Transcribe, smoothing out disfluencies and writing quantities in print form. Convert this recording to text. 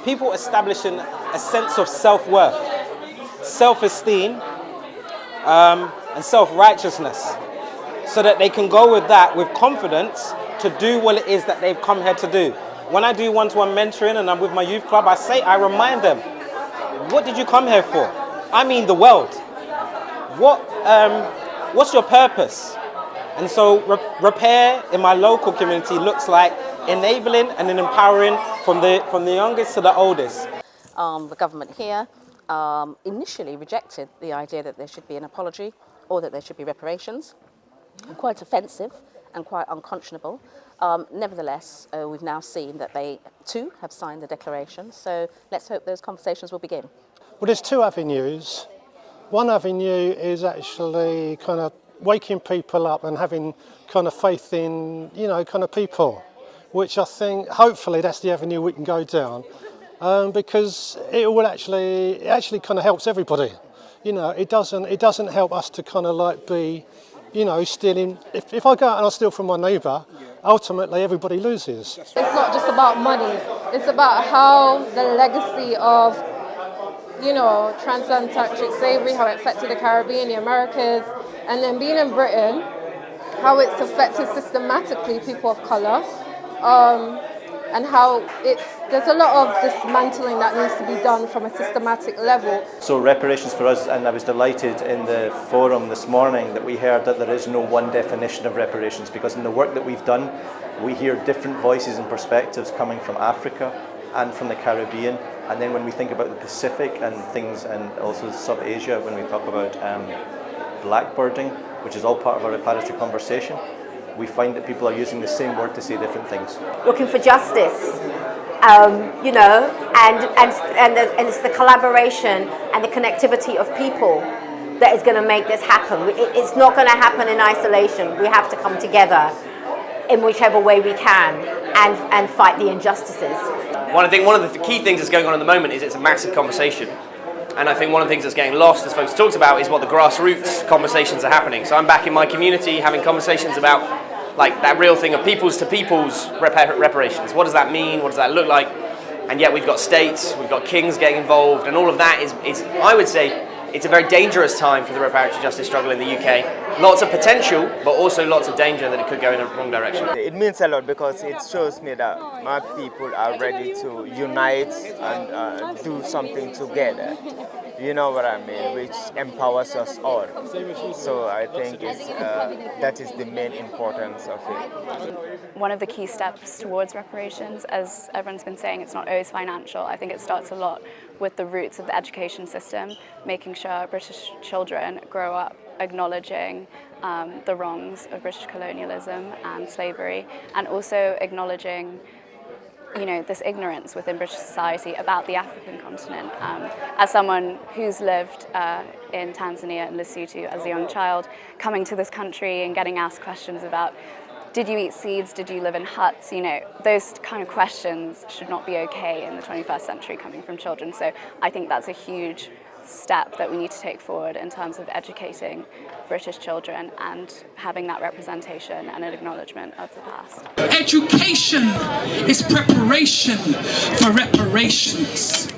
people establishing a sense of self-worth, self-esteem, and self-righteousness, so that they can go with that with confidence to do what it is that they've come here to do. When I do one-to-one mentoring and I'm with my youth club, I remind them, what did you come here for? I mean the world. What's your purpose? And so repair in my local community looks like enabling and empowering from the youngest to the oldest. The government here initially rejected the idea that there should be an apology or that there should be reparations. Quite offensive and quite unconscionable. Nevertheless, we've now seen that they too have signed the declaration, so let's hope those conversations will begin. Well, there's two avenues. One avenue is actually kind of waking people up and having kind of faith in, kind of people, which I think hopefully that's the avenue we can go down, because it actually kind of helps everybody. It doesn't help us to kind of like be, stealing. If I go out and I steal from my neighbour, ultimately everybody loses. It's not just about money. It's about how the legacy of, transatlantic slavery, how it affected the Caribbean, the Americas, and then being in Britain, how it's affected systematically people of colour, and how there's a lot of dismantling that needs to be done from a systematic level. So reparations for us, and I was delighted in the forum this morning that we heard that there is no one definition of reparations, because in the work that we've done, we hear different voices and perspectives coming from Africa and from the Caribbean, and then when we think about the Pacific and things, and also Sub-Asia, when we talk about blackbirding, which is all part of our reparatory conversation, we find that people are using the same word to say different things. Looking for justice, and it's the collaboration and the connectivity of people that is going to make this happen. It's not going to happen in isolation. We have to come together in whichever way we can and fight the injustices. One of the key things that's going on at the moment is it's a massive conversation. And I think one of the things that's getting lost, as folks talked about, is what the grassroots conversations are happening. So I'm back in my community having conversations about like that real thing of peoples to peoples reparations. What does that mean? What does that look like? And yet we've got states, we've got kings getting involved, and all of that is I would say, it's a very dangerous time for the reparatory justice struggle in the UK. Lots of potential, but also lots of danger that it could go in the wrong direction. It means a lot because it shows me that my people are ready to unite and do something together. You know what I mean, which empowers us all. So I think that is the main importance of it. One of the key steps towards reparations, as everyone's been saying, it's not always financial. I think it starts a lot with the roots of the education system, making sure British children grow up acknowledging the wrongs of British colonialism and slavery, and also acknowledging this ignorance within British society about the African continent. As someone who's lived in Tanzania and Lesotho as a young child, coming to this country and getting asked questions about, did you eat seeds, did you live in huts, those kind of questions should not be okay in the 21st century coming from children. So I think that's a huge step that we need to take forward in terms of educating British children and having that representation and an acknowledgement of the past. Education is preparation for reparations.